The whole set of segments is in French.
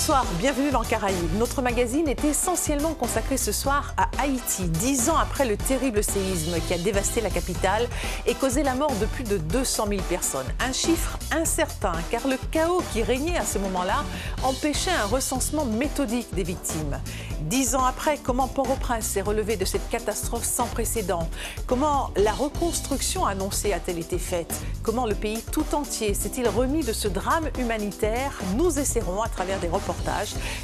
Bonsoir, bienvenue dans Caraïbes. Notre magazine est essentiellement consacré ce soir à Haïti, 10 ans après le terrible séisme qui a dévasté la capitale et causé la mort de plus de 200 000 personnes. Un chiffre incertain, car le chaos qui régnait à ce moment-là empêchait un recensement méthodique des victimes. 10 ans après, comment Port-au-Prince s'est relevé de cette catastrophe sans précédent? Comment la reconstruction annoncée a-t-elle été faite? Comment le pays tout entier s'est-il remis de ce drame humanitaire? Nous essaierons, à travers des reportages,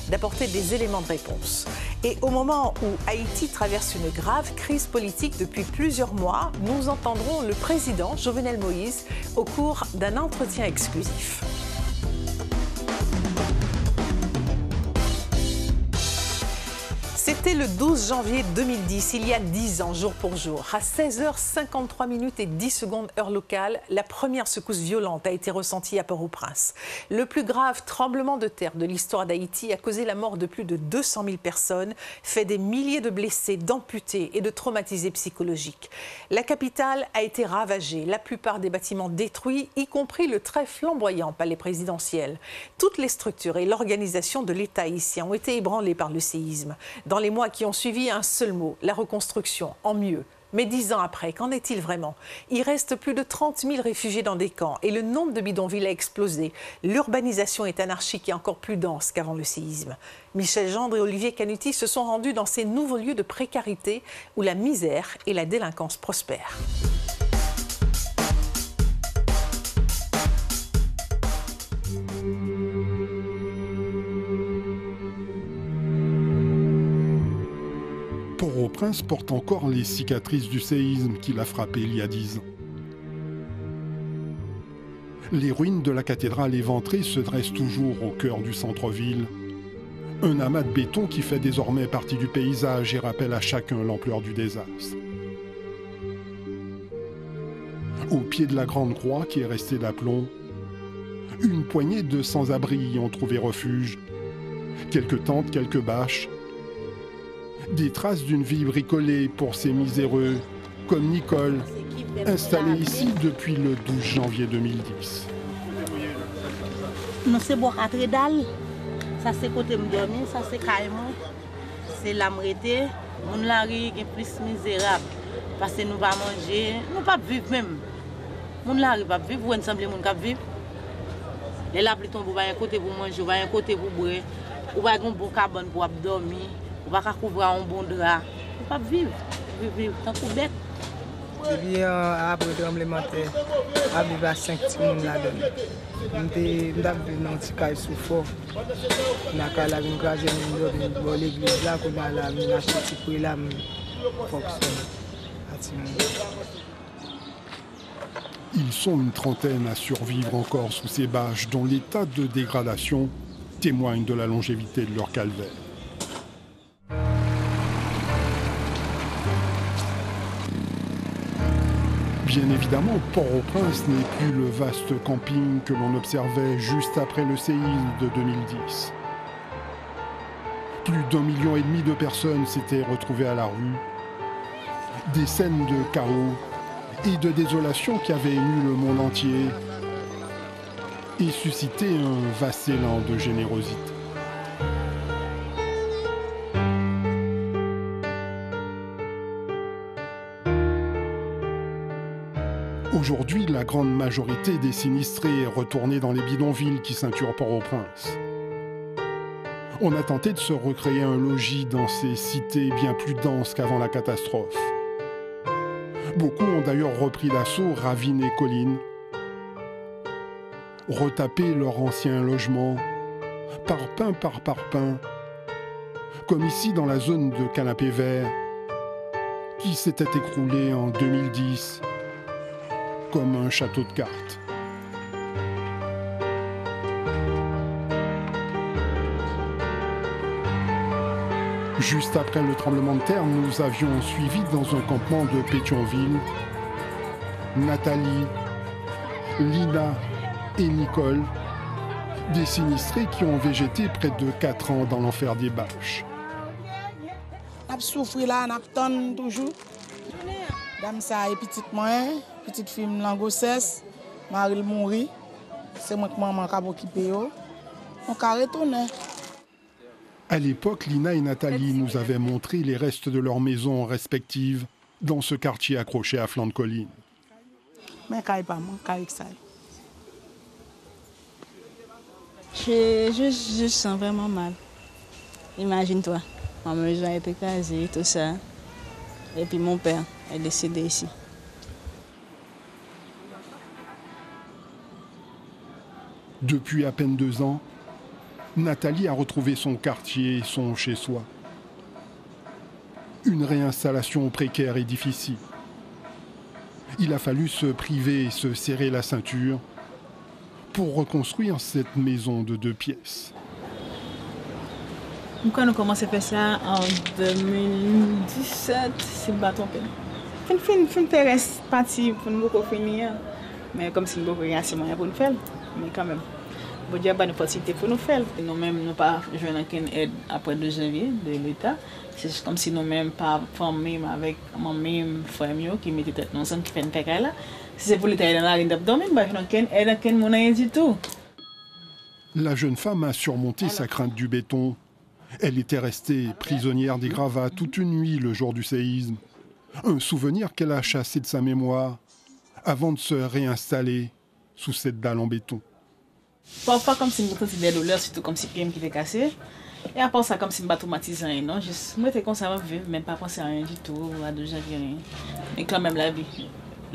d'apporter des éléments de réponse. Et au moment où Haïti traverse une grave crise politique depuis plusieurs mois, nous entendrons le président Jovenel Moïse au cours d'un entretien exclusif. C'était le 12 janvier 2010, il y a 10 ans, jour pour jour. À 16h53 et 10 secondes heure locale, la première secousse violente a été ressentie à Port-au-Prince. Le plus grave tremblement de terre de l'histoire d'Haïti a causé la mort de plus de 200 000 personnes, fait des milliers de blessés, d'amputés et de traumatisés psychologiques. La capitale a été ravagée, la plupart des bâtiments détruits, y compris le très flamboyant palais présidentiel. Toutes les structures et l'organisation de l'État haïtien ont été ébranlées par le séisme. Dans les mois qui ont suivi, un seul mot, la reconstruction, en mieux. Mais 10 ans après, qu'en est-il vraiment? Il reste plus de 30 000 réfugiés dans des camps et le nombre de bidonvilles a explosé. L'urbanisation est anarchique et encore plus dense qu'avant le séisme. Michel Gendre et Olivier Canuti se sont rendus dans ces nouveaux lieux de précarité où la misère et la délinquance prospèrent. Port-au-Prince porte encore les cicatrices du séisme qui l'a frappé il y a 10 ans. Les ruines de la cathédrale éventrée se dressent toujours au cœur du centre-ville. Un amas de béton qui fait désormais partie du paysage et rappelle à chacun l'ampleur du désastre. Au pied de la grande croix qui est restée d'aplomb, une poignée de sans-abri y ont trouvé refuge. Quelques tentes, quelques bâches. Des traces d'une vie bricolée pour ces miséreux, comme Nicole, installée ici depuis le 12 janvier 2010. Non, c'est bon, cathédrale. Ça, c'est côté me dormir, ça, c'est carrément. C'est la m'rete. Mon lari est plus misérable. Parce que nous ne pas manger, nous ne pas vivre même. Mon lari pas vivre, vous ensemble, mon cap vivre. Les la pluton, vous voyez un côté pour manger, vous voyez un côté pour boire, vous voyez un bon cabane pour dormir. On va couvrir un bon drap. On ne peut pas vivre. Vivre tant que bête. Depuis après le tremblement de terre, à vivre à 5 petits personnes là-dedans. On vivre dans un petit caille sous fort. On a la vie grâce à l'église là, qu'on a la vie acheter petit prix là, fonctionne. Ils sont une trentaine à survivre encore sous ces bâches dont l'état de dégradation témoigne de la longévité de leur calvaire. Bien évidemment, Port-au-Prince n'est plus le vaste camping que l'on observait juste après le séisme de 2010. Plus d'1,5 million de personnes s'étaient retrouvées à la rue. Des scènes de chaos et de désolation qui avaient ému le monde entier et suscité un vaste élan de générosité. Aujourd'hui, la grande majorité des sinistrés est retournée dans les bidonvilles qui ceinturent Port-au-Prince. On a tenté de se recréer un logis dans ces cités bien plus denses qu'avant la catastrophe. Beaucoup ont d'ailleurs repris l'assaut ravines et collines, retapé leur ancien logement, parpaing par parpaing, comme ici dans la zone de Canapé Vert, qui s'était écroulée en 2010, comme un château de cartes. Juste après le tremblement de terre, nous avions suivi dans un campement de Pétionville Nathalie, Lina et Nicole, des sinistrés qui ont végété près de 4 ans dans l'enfer des bâches. On a souffert là, on attend toujours. Dame ça est petite fille langossesse, Marie mourit. C'est moi qui maman qui occupé yo. On a retourné. À l'époque, Lina et Nathalie nous avaient montré les restes de leurs maisons respectives dans ce quartier accroché à flanc de colline. Mais quand pas moi, quand ça. Je sens vraiment mal. Imagine-toi, ma maison a été casée, tout ça. Et puis mon père est décédé ici. Depuis à peine 2 ans, Nathalie a retrouvé son quartier et son chez-soi. Une réinstallation précaire et difficile. Il a fallu se priver et se serrer la ceinture pour reconstruire cette maison de 2 pièces. Quand on a commencé à faire ça en 2017, c'est le bâton peine. Fin reste parti pour nous finir. Mais comme si nous n'avons rien pour nous faire. Mais quand même, bon Dieu a une possibilité pour nous faire. Nous-mêmes, nous pas joué aucune aide après 2 janvier de l'État. C'est comme si nous-mêmes pas formés avec moi-même, frère qui mettait tête dans qui fait une pécale là. Si c'est pour l'État dans la ligne d'abdomen, bah je n'ai aucune aide, aucune monnaie du tout. La jeune femme a surmonté sa crainte du béton. Elle était restée prisonnière des gravats toute une nuit le jour du séisme. Un souvenir qu'elle a chassé de sa mémoire avant de se réinstaller sous cette dalle en béton. Parfois comme si je me sentais des douleurs, surtout comme si PM qui était cassé. Et après ça, comme si je me traumatisais, non, juste, moi j'étais comme ça, je vivre, même pas penser à rien du tout, à 2 janvier, rien. Mais quand même la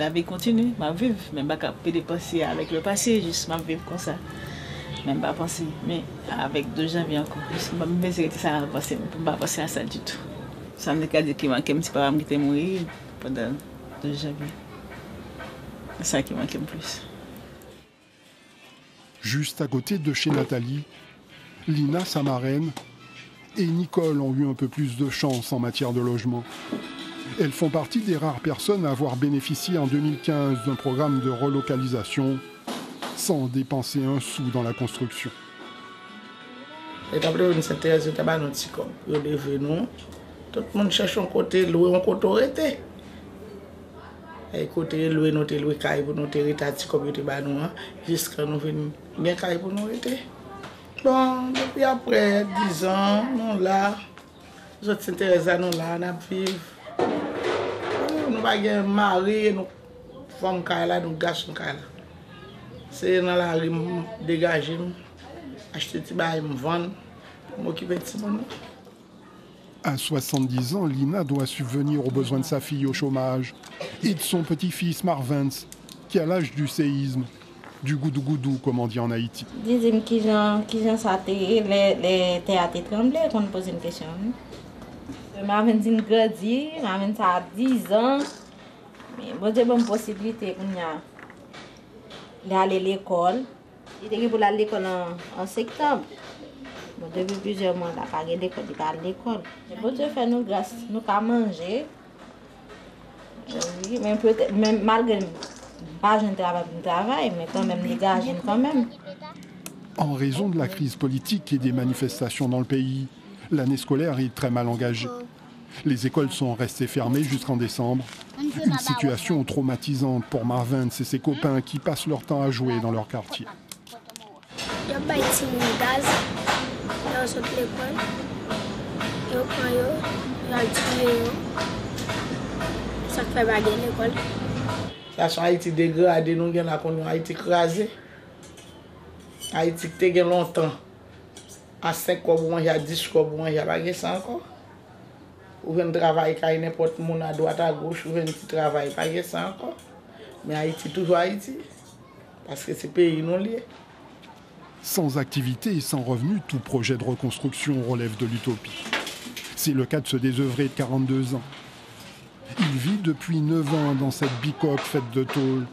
vie continue, je vivre, même pas capable de penser avec le passé, juste je vivre comme ça. Même pas penser, mais avec 2 janvier encore, juste je me dire que ça va passer, je ne pas penser à ça du tout. Ça me dit qu'il manquait un petit peu qui était mort pendant 2 janvier. C'est ça qui manquait le plus. Juste à côté de chez Nathalie, Lina, sa marraine, et Nicole ont eu un peu plus de chance en matière de logement. Elles font partie des rares personnes à avoir bénéficié en 2015 d'un programme de relocalisation sans dépenser un sou dans la construction. Et après, on s'intéresse à notre psychologue. Tout le monde cherche un côté loué, un côté arrêté. Et côté loué, notre loué, pour notre héritage, comme nous avons jusqu'à nous venir bien pour nous arrêter. Bon, depuis après 10 ans, nous là, nous s'intéressons à nous là, nous vivons. Nous avons mari, nous femmes là, nous garçons là. C'est dans la rue, dégager, acheter des bails, vendre, m'occuper de ces gens. À 70 ans, Lina doit subvenir aux besoins de sa fille au chômage et de son petit-fils Marvins, qui a l'âge du séisme, du goudou-goudou, comme on dit en Haïti. Disons qu'ils ont sauté, les théâtres tremblés, qu'on pose une question. Marvins a grandi, Marvins a 10 ans, mais bon, j'ai une possibilité d'aller à l'école. Il était pour aller à l'école en septembre. Bon, depuis plusieurs mois, il a pas l'école, il va à l'école. Bon Dieu fait nous grâce, nous pas manger. Oui, mais peut-être, même malgré pas un travail, mais quand même dégager quand même. En raison de la crise politique et des manifestations dans le pays, l'année scolaire est très mal engagée. Les écoles sont restées fermées jusqu'en décembre. Une situation traumatisante pour Marvin et ses copains qui passent leur temps à jouer dans leur quartier. La situation Haïti dégradée, nous avons Haïti écrasé. Haïti qui était longtemps. À 5 corps pour manger, à 10 corps pour manger, pas ça encore. Ou bien travailler quand n'importe monde à droite à gauche, ou bien travailler, pas ça encore. Mais Haïti, toujours Haïti. Parce que c'est pays non lié. Sans activité et sans revenus, tout projet de reconstruction relève de l'utopie. C'est le cas de ce désœuvré de 42 ans. Il vit depuis 9 ans dans cette bicoque faite de tôle.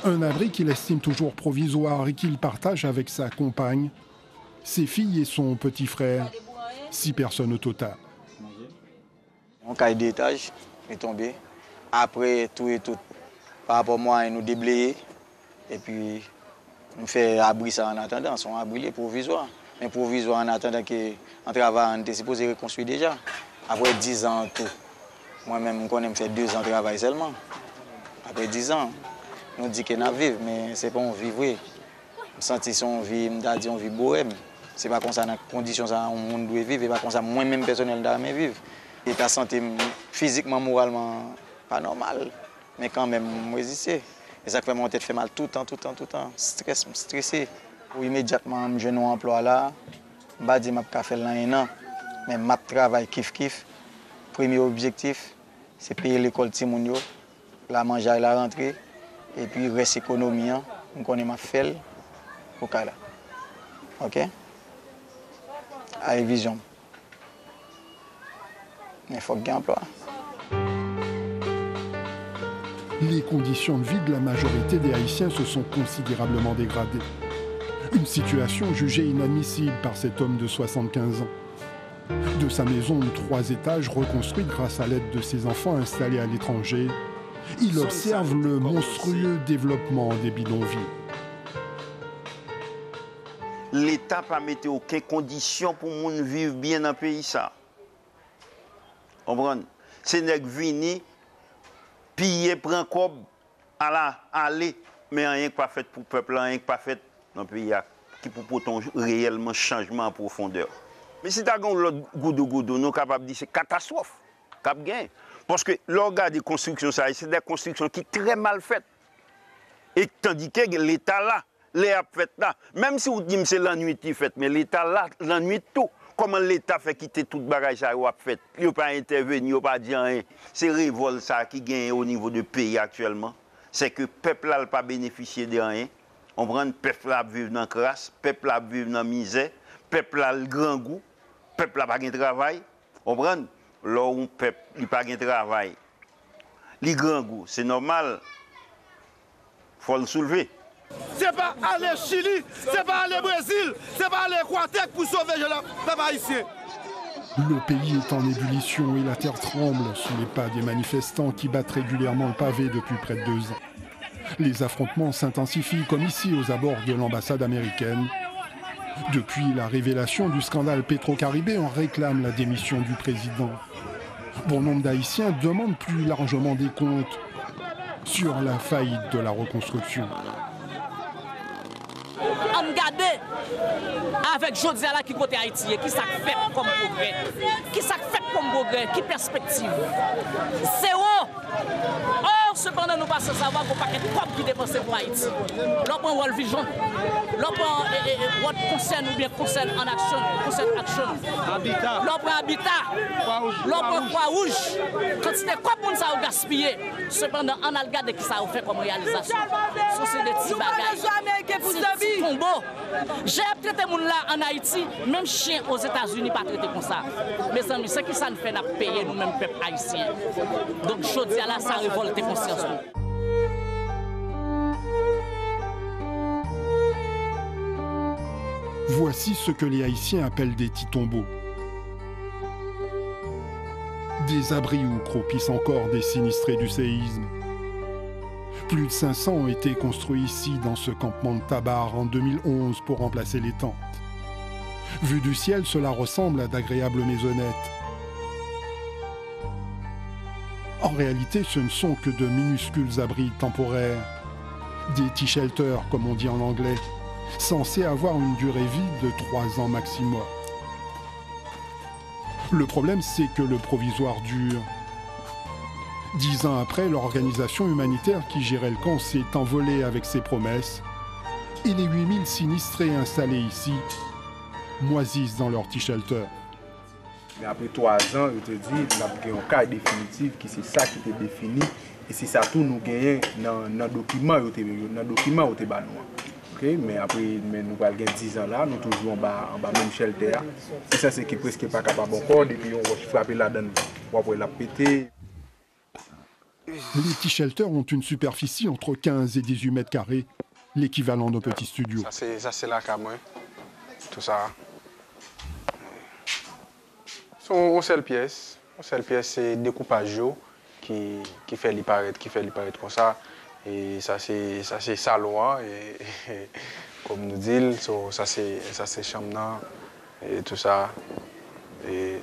Un abri qu'il estime toujours provisoire et qu'il partage avec sa compagne, ses filles et son petit frère. 6 personnes au total. Mon cahier d'étage est tombé. Après, tout et tout, par rapport à moi, nous déblayer. Et puis, nous faisons abri ça en attendant. Son abri provisoire. Mais provisoire en attendant qu'en travail, on était supposé reconstruire déjà. Après 10 ans, tout. Moi-même, je connais fait 2 ans de travail seulement. Après 10 ans, nous disons qu'on a vivre, mais ce n'est pas on vivre. On sentit son vie, on dit on vit bohème. C'est pas comme ça dans les conditions ça on monde doit vivre et pas comme ça moi-même personnel doit vivre. État santé physiquement, moralement pas normal, mais quand même résister. Et ça fait mon tête fait mal tout le temps, stressé. Immédiatement je un emploi là, pas dire m'a pas faire là un an, mais m'a travail kiff. Premier objectif, c'est payer l'école ti moun yo, la manger la rentrée et puis reste économie, on connaît ma fait au cas là. OK? À vision. Mais il faut qu'il y ait un emploi. Les conditions de vie de la majorité des Haïtiens se sont considérablement dégradées. Une situation jugée inadmissible par cet homme de 75 ans. De sa maison de 3 étages reconstruite grâce à l'aide de ses enfants installés à l'étranger, il observe le monstrueux développement des bidonvilles. L'État n'a pas mis aucune condition pour les gens vivre bien dans le pays. C'est nèg vini, piller, prendre cob, aller, mais rien pas fait pour le peuple, rien pas fait dans le pays qui pour pourtant réellement changement en profondeur. Mais si tu as l'autre goudou, nous sommes capables de dire que c'est catastrophe. Parce que l'organe des constructions, c'est des constructions qui sont très mal faites. Et tandis que l'État là, les a fait là, même si vous dites que c'est la nuit qui fait, mais l'État là, la nuit tout. Comment l'État fait quitter tout le bagage ça a fait? Il n'a pas intervenu, il n'a pas dit rien. C'est révolte ça qui gagne au niveau du pays actuellement. C'est que le peuple n'a pas bénéficié de rien. On prend le peuple là vivre dans la crasse, le peuple là vivre dans la misère, le peuple a le grand goût, le peuple n'a pas de travail. On prend là où le peuple n'a pas de travail. Le grand goût, c'est normal. Il faut le soulever. C'est pas aller au Chili, c'est pas aller au Brésil, c'est pas aller au Quatec pour sauver le peuple haïtien. Le pays est en ébullition et la terre tremble sous les pas des manifestants qui battent régulièrement le pavé depuis près de 2 ans. Les affrontements s'intensifient comme ici aux abords de l'ambassade américaine. Depuis la révélation du scandale Petro-Caribé, on réclame la démission du président. Bon nombre d'Haïtiens demandent plus largement des comptes sur la faillite de la reconstruction. On regarde avec Jodia là qui côté Haïti, qui ça fait comme progrès, qui perspective. C'est haut. Or, cependant, nous passons à savoir qu'on paquet de comme qui dépensé pour Haïti. L'on World Vision, l'on World Concern ou bien Concern en Action, Concern Action. L'on Habitat, l'on Croix-Rouge. Quand c'était quoi pour nous ça gaspiller. Cependant, on a regardé qui ça a fait comme réalisation. C'est des petits bagages. Tombeau. J'ai traité mon là en Haïti, même chien aux États-Unis pas traité comme ça. Mes amis, ce qui ça nous fait n'a payer nous-mêmes peuple haïtien. Donc je dis là ça révolte conscience. Voici ce que les Haïtiens appellent des petits tombeaux. Des abris où croupissent encore des sinistrés du séisme. Plus de 500 ont été construits ici, dans ce campement de Tabar, en 2011 pour remplacer les tentes. Vu du ciel, cela ressemble à d'agréables maisonnettes. En réalité, ce ne sont que de minuscules abris temporaires. Des T-shelters, comme on dit en anglais, censés avoir une durée vie de 3 ans maximum. Le problème, c'est que le provisoire dure. 10 ans après, l'organisation humanitaire qui gérait le camp s'est envolée avec ses promesses et les 8000 sinistrés installés ici moisissent dans leur T-shelter. Mais après 3 ans, je te dis, on a un cas définitif qui c'est ça qui était défini et c'est ça tout nous gagnons dans le document qui était bas nous. Okay? Mais après, nous avons 10 ans là, nous toujours en bas même shelter. C'est ça, c'est qui presque pas capable encore, et puis on va frapper là-dedans, on va la péter. Les T-shelters ont une superficie entre 15 et 18 mètres carrés, l'équivalent d'un petit studio. Ça c'est la cam, tout ça. On seule pièce, c'est découpage qui fait les paraître comme ça. Et ça c'est salon et comme nous dit, ça c'est chambre et tout ça. Et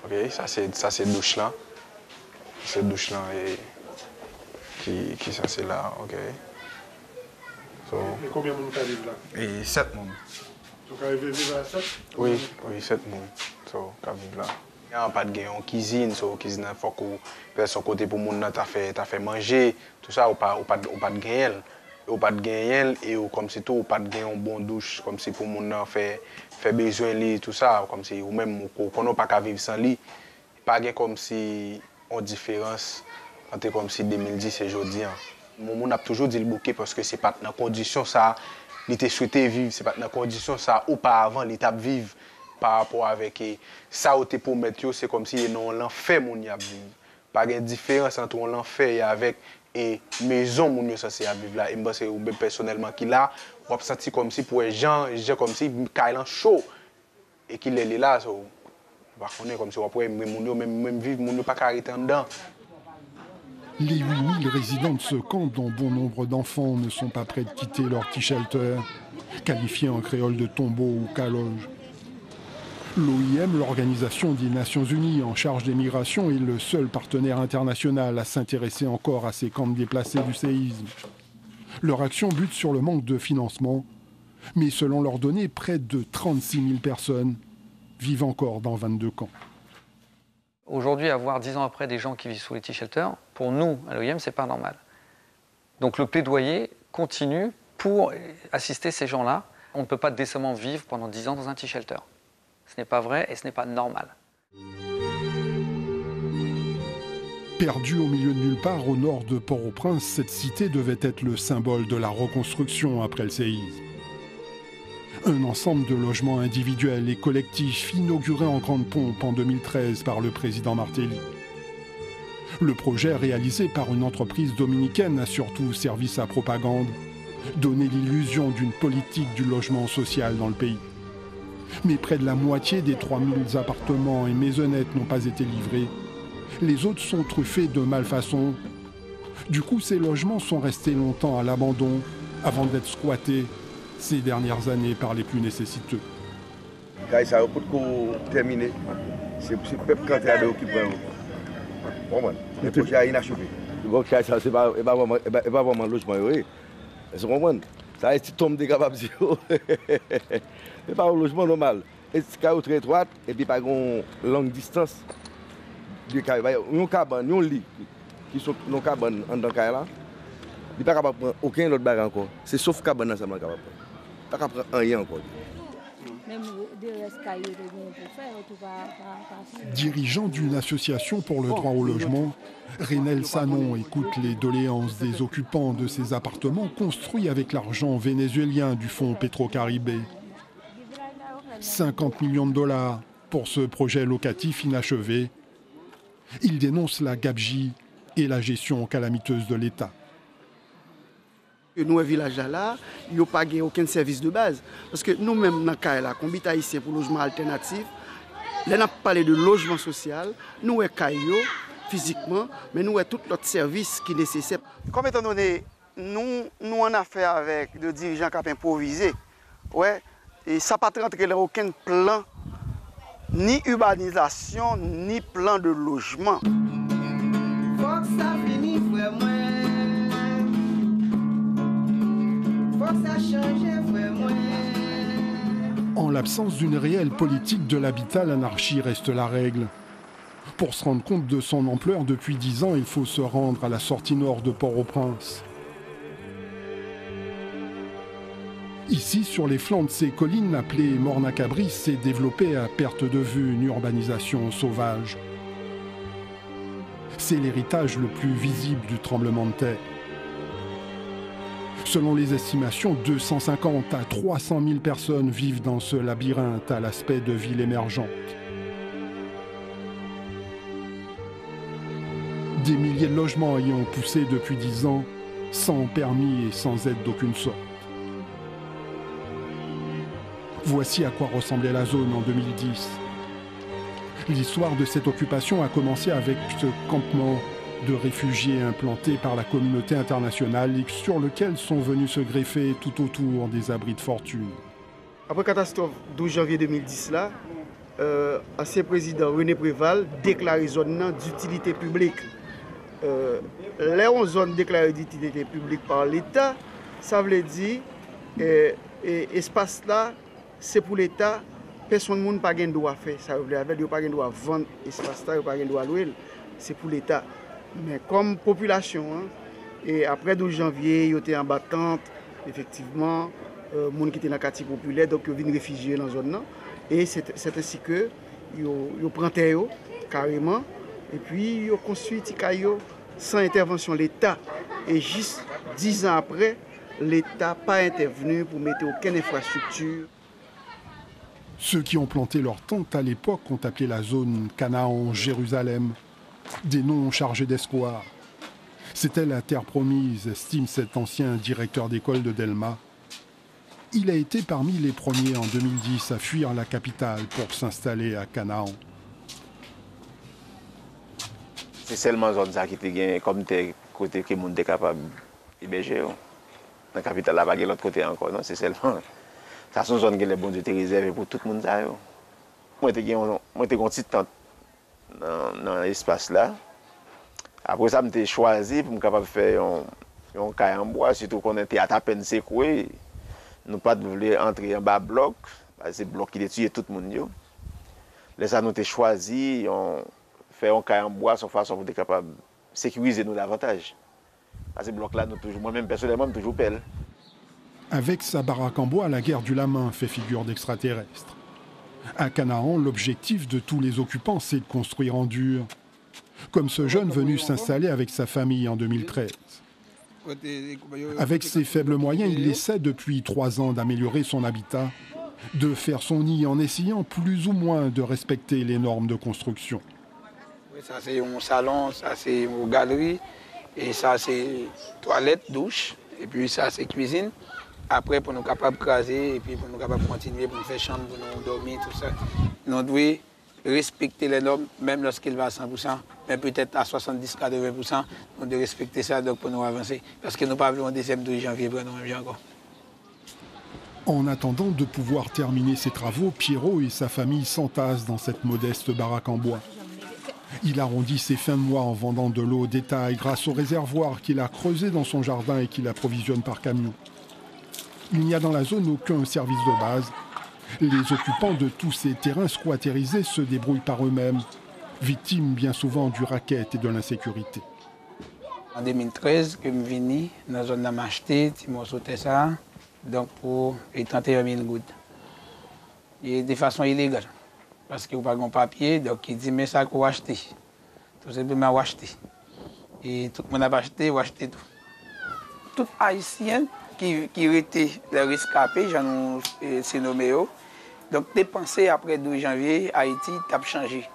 ok, ça c'est douche là. C'est douche là et qui ça c'est là, ok. Et combien de monde vivent là? Et 7 monde. Donc, arrivé vivre à 7? Oui, 7 mois. So, quand vivre là. Il n'y a pas de gain en cuisine, so cuisine, il faut que personne côté pour mon t'a fait manger, tout ça, ou pas de gain. Ou pas de gain et comme si tout, ou pas de gain en bonne douche, comme si pour mon fait besoin de tout ça, comme si ou même qu'on n'a pas qu'à vivre sans lui. Pas gain comme si on différence entre comme si 2010 et aujourd'hui. Mon a toujours dit le bouquet parce que c'est pas dans condition ça, il était souhaité vivre, c'est pas dans condition ça auparavant l'étape vivre. Par rapport avec ça où tu pour mettre, c'est comme si non l'enfer mon y a vivre. Pas de différence entre l'enfer et avec et maison mon y censé vivre là. Et moi c'est personnellement qui là, on senti comme si pour les gens comme si kailan chaud et qu'il est là, so on va connaître comme si après même vivre mon pas arrêter en dedans. Les 8000 résidents de ce camp, dont bon nombre d'enfants, ne sont pas prêts de quitter leur petit shelter, qualifié en créole de tombeau ou caloge. L'OIM, l'Organisation des Nations Unies en charge des migrations, est le seul partenaire international à s'intéresser encore à ces camps de déplacés du séisme. Leur action bute sur le manque de financement, mais selon leurs données, près de 36 000 personnes vivent encore dans 22 camps. Aujourd'hui, avoir 10 ans après des gens qui vivent sous les T-shelters, pour nous, à l'OIM, c'est pas normal. Donc le plaidoyer continue pour assister ces gens-là. On ne peut pas décemment vivre pendant 10 ans dans un T-shelter. Ce n'est pas vrai et ce n'est pas normal. Perdue au milieu de nulle part au nord de Port-au-Prince, cette cité devait être le symbole de la reconstruction après le séisme. Un ensemble de logements individuels et collectifs inauguré en grande pompe en 2013 par le président Martelly. Le projet réalisé par une entreprise dominicaine a surtout servi sa propagande, donné l'illusion d'une politique du logement social dans le pays. Mais près de la moitié des 3000 appartements et maisonnettes n'ont pas été livrés. Les autres sont truffés de malfaçons. Du coup, ces logements sont restés longtemps à l'abandon avant d'être squattés ces dernières années par les plus nécessiteux. Ça peut terminer. C'est le peuple qui a occupé. Le projet est inachevé. Ça, c'est pas vraiment le logement. Vous comprenez? Ça est tombe des capables. C'est pas un logement normal. C'est un très étroit et puis pas une longue distance. Il y a une cabane, un lit qui sont dans la cabane en tant que là. Il n'y a pas capable de prendre aucun autre bagage encore. C'est sauf cabane ensemble capable. Pas capable de prendre rien encore. Dirigeant d'une association pour le droit au logement, Renel Sanon écoute les doléances des occupants de ces appartements construits avec l'argent vénézuélien du fonds Petro-Caribé. 50 millions de dollars pour ce projet locatif inachevé. Il dénonce la gabegie et la gestion calamiteuse de l'État. Nous, un village là, il n'y a pas aucun service de base. Parce que nous-mêmes, dans le cas là, comme haïtien pour logement alternatif, là, on a parlé de logement social, nous, sommes physiquement, mais nous, avons tout l'autre service qui est nécessaire. Comme étant donné, nous en affaire avec des dirigeants qui ont improvisé, ouais, et ça n'a pas rentré dans aucun plan, ni urbanisation, ni plan de logement. Faut que ça finisse, frère, moi. Faut que ça change, frère, moi. En l'absence d'une réelle politique de l'habitat, l'anarchie reste la règle. Pour se rendre compte de son ampleur, depuis 10 ans, il faut se rendre à la sortie nord de Port-au-Prince. Ici, sur les flancs de ces collines appelées Mornacabris, s'est développée à perte de vue une urbanisation sauvage. C'est l'héritage le plus visible du tremblement de terre. Selon les estimations, 250 à 300 000 personnes vivent dans ce labyrinthe à l'aspect de ville émergente. Des milliers de logements ayant poussé depuis 10 ans, sans permis et sans aide d'aucune sorte. Voici à quoi ressemblait la zone en 2010. L'histoire de cette occupation a commencé avec ce campement de réfugiés implantés par la communauté internationale et sur lequel sont venus se greffer tout autour des abris de fortune. Après la catastrophe 12 janvier 2010, là, ancien président René Préval déclaré zone d'utilité publique. Les zones déclarées d'utilité publique par l'État, ça veut dire espace là c'est pour l'État, personne n'a pas de droit à faire. Ça veut dire qu'il n'y a pas de droit à vendre l'espace, il n'y a pas de droit à louer. C'est pour l'État. Mais comme population, hein, et après 12 janvier, ils étaient en battante, effectivement, les gens qui étaient dans le quartier populaire, donc ils viennent réfugier dans la zone. Et c'est ainsi que ils prennent terre carrément, et puis ils construisent des cailloux sans intervention de l'État. Et juste 10 ans après, l'État n'a pas intervenu pour mettre aucune infrastructure. Ceux qui ont planté leur tente à l'époque ont appelé la zone Canaan, Jérusalem, des noms chargés d'espoir. C'était la terre promise, estime cet ancien directeur d'école de Delma. Il a été parmi les premiers en 2010 à fuir la capitale pour s'installer à Canaan. C'est seulement zone ça qui était comme côté que monde est capable d'héberger. La capitale là pas de l'autre côté encore, non, c'est seulement ça sont zone que les bons Dieu te réservé pour tout le monde ça. Moi j'étais un petit tente dans l'espace là. Après ça m'était choisi pour me capable faire un caille en bois, surtout qu'on était à peine secoué. Nous pas voulu entrer en bas bloc, c'est bloc qui tué tout le monde. Là ça nous était choisi, on fait un caille en bois de façon pour être capable de sécuriser nous davantage. Parce que bloc là nous toujours moi-même personnellement toujours pelle. Avec sa baraque en bois, la guerre du Lamin fait figure d'extraterrestre. À Canaan, l'objectif de tous les occupants, c'est de construire en dur. Comme ce jeune venu s'installer avec sa famille en 2013. Avec ses faibles moyens, il essaie depuis 3 ans d'améliorer son habitat, de faire son nid en essayant plus ou moins de respecter les normes de construction. Ça c'est un salon, ça c'est une galerie, et ça c'est toilette, douche, et puis ça c'est cuisine. Après, pour nous capables de craser, et puis pour nous capables de continuer, pour nous faire chambre, pour nous dormir, tout ça, nous devons respecter les normes, même lorsqu'il va à 100%, mais peut-être à 70-80%, on doit respecter ça donc pour nous avancer. Parce que nous pas voulons un deuxième 12 janvier, pour nous même encore. En attendant de pouvoir terminer ses travaux, Pierrot et sa famille s'entassent dans cette modeste baraque en bois. Il arrondit ses fins de mois en vendant de l'eau au détail grâce au réservoir qu'il a creusé dans son jardin et qu'il approvisionne par camion. Il n'y a dans la zone aucun service de base. Les occupants de tous ces terrains squattérisés se débrouillent par eux-mêmes, victimes bien souvent du racket et de l'insécurité. En 2013, je suis venu dans la zone de m'acheter, je m'ai sauté ça, donc pour 31 000 gouttes. Et de façon illégale, parce qu'il n'y a pas de papier, donc il dit mais ça qu'on va acheter. Tout simplement acheter. Et tout le monde a acheté, on a acheté tout. Tout haïtien qui était les rescapés, c'est nommé. Donc, dépenser après 12 janvier, Haïti a changé.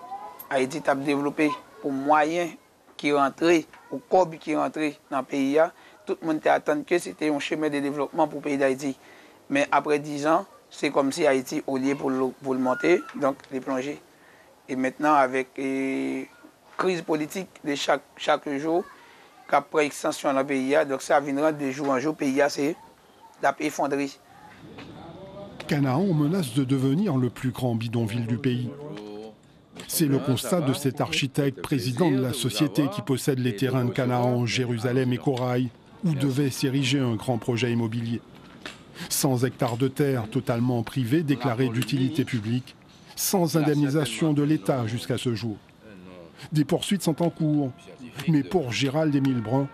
Haïti a développé pour moyens qui rentraient, pour corps qui rentraient dans le pays. Tout le monde attendait que c'était un chemin de développement pour le pays d'Haïti. Mais après 10 ans, c'est comme si Haïti, au lieu pour le monter, donc les plonger. Et maintenant, avec la crise politique de chaque jour, qu'après extension dans le pays, donc ça viendra de jour en jour, le pays c'est effondré. Canaan menace de devenir le plus grand bidonville du pays. C'est le constat de cet architecte président de la société qui possède les terrains de Canaan, Jérusalem et Corail, où devait s'ériger un grand projet immobilier. 100 hectares de terre totalement privés déclarés d'utilité publique, sans indemnisation de l'État jusqu'à ce jour. Des poursuites sont en cours, mais pour Gérald-Émile Brun,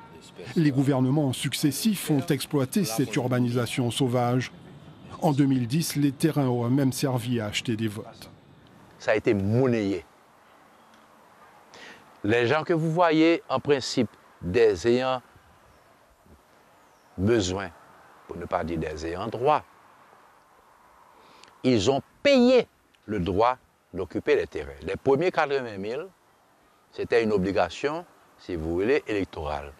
les gouvernements successifs ont exploité cette urbanisation sauvage. En 2010, les terrains ont même servi à acheter des votes. Ça a été monnayé. Les gens que vous voyez, en principe, des ayants besoin, pour ne pas dire des ayants droit, ils ont payé le droit d'occuper les terrains. Les premiers 80 000, c'était une obligation, si vous voulez, électorale.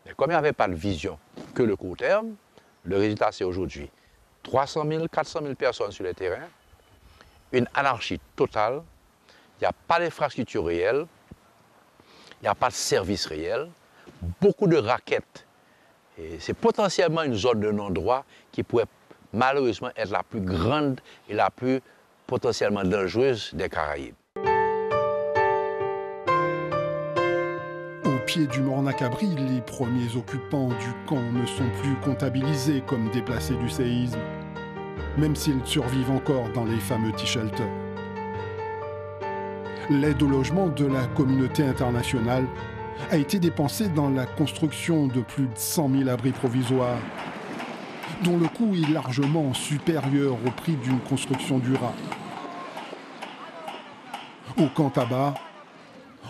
Mais comme il n'y avait pas de vision que le court terme, le résultat c'est aujourd'hui 300 000, 400 000 personnes sur les terrains, une anarchie totale, il n'y a pas d'infrastructure réelle, il n'y a pas de service réel, beaucoup de raquettes. Et c'est potentiellement une zone de non-droit qui pourrait malheureusement être la plus grande et la plus potentiellement dangereuse des Caraïbes. Au pied du Morne-à-Cabri, les premiers occupants du camp ne sont plus comptabilisés comme déplacés du séisme. même s'ils survivent encore dans les fameux T-shelters. L'aide au logement de la communauté internationale a été dépensée dans la construction de plus de 100 000 abris provisoires, dont le coût est largement supérieur au prix d'une construction durable. Au camp Tabar,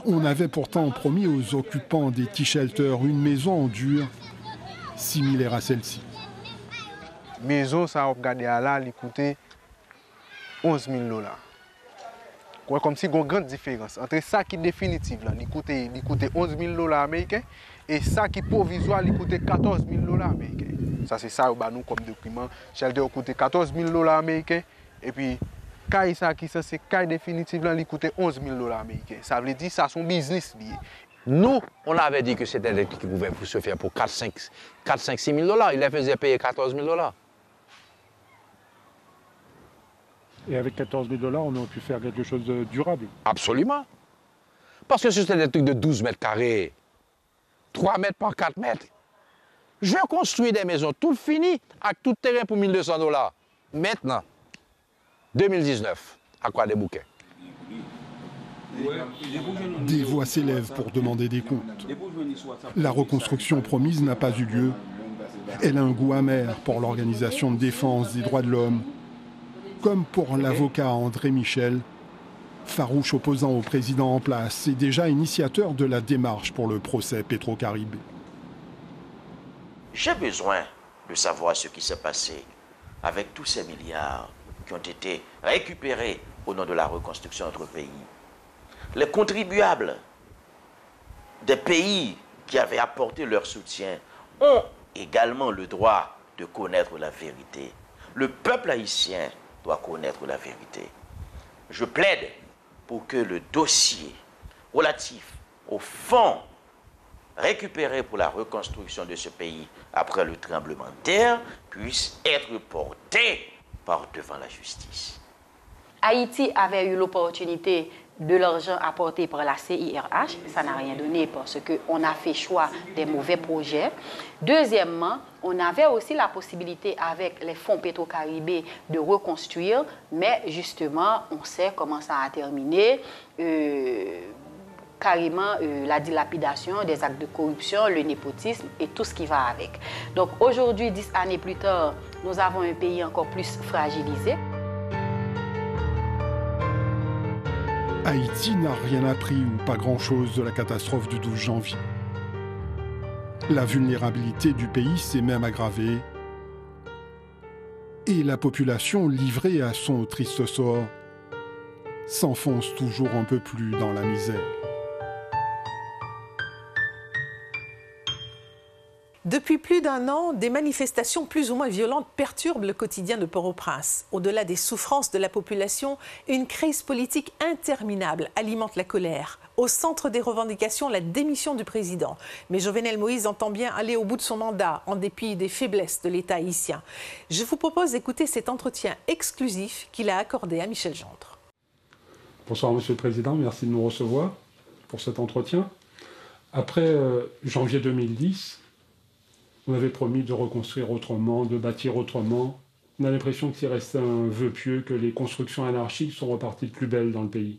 on avait pourtant promis aux occupants des T-shelters une maison en dur similaire à celle-ci. Maison, ça a regardé à là, il coûtait 11 000 $. Comme si il y a une grande différence entre ça qui est définitif, là, il coûtait 11 000 $ américains, et ça qui est provisoire, il coûtait 14 000 $ américains. Ça, c'est ça, nous, comme document. Shelter coûtait 14 000 $ américains, et puis, ça qui c'est caille définitive, là, il coûtait 11 000 $ américains. Ça veut dire que ça, son business lié. Nous, on avait dit que c'était des trucs qui pouvaient se faire pour 4, 5, 6 000 $. Il les faisait payer 14 000 $. Et avec 14 000 $, on aurait pu faire quelque chose de durable. Absolument. Parce que c'était des trucs de 12 mètres carrés, 3 mètres par 4 mètres. Je construis des maisons tout finies, avec tout terrain pour 1 200 $. Maintenant, 2019, à quoi des bouquets? Des voix s'élèvent pour demander des comptes. La reconstruction promise n'a pas eu lieu. Elle a un goût amer pour l'Organisation de défense des droits de l'homme, comme pour l'avocat André Michel, farouche opposant au président en place et déjà initiateur de la démarche pour le procès Petro-Caribé. J'ai besoin de savoir ce qui s'est passé avec tous ces milliards qui ont été récupérés au nom de la reconstruction de notre pays. Les contribuables des pays qui avaient apporté leur soutien ont également le droit de connaître la vérité. Le peuple haïtien doit connaître la vérité. Je plaide pour que le dossier relatif aux fonds récupérés pour la reconstruction de ce pays après le tremblement de terre puisse être porté par devant la justice. Haïti avait eu l'opportunité de l'argent apporté par la CIRH. Ça n'a rien donné parce qu'on a fait choix des mauvais projets. Deuxièmement, on avait aussi la possibilité avec les fonds Petro-Caribé de reconstruire, mais justement, on sait comment ça a terminé. Carrément la dilapidation, des actes de corruption, le népotisme et tout ce qui va avec. Donc aujourd'hui, 10 années plus tard, nous avons un pays encore plus fragilisé. Haïti n'a rien appris ou pas grand-chose de la catastrophe du 12 janvier. La vulnérabilité du pays s'est même aggravée et la population, livrée à son triste sort, s'enfonce toujours un peu plus dans la misère. Depuis plus d'un an, des manifestations plus ou moins violentes perturbent le quotidien de Port-au-Prince. Au-delà des souffrances de la population, une crise politique interminable alimente la colère. Au centre des revendications, la démission du président. Mais Jovenel Moïse entend bien aller au bout de son mandat, en dépit des faiblesses de l'État haïtien. Je vous propose d'écouter cet entretien exclusif qu'il a accordé à Michel Gendre. Bonsoir Monsieur le Président, merci de nous recevoir pour cet entretien. Après janvier 2010, on avait promis de reconstruire autrement, de bâtir autrement. On a l'impression que c'est resté un vœu pieux, que les constructions anarchiques sont reparties de plus belle dans le pays.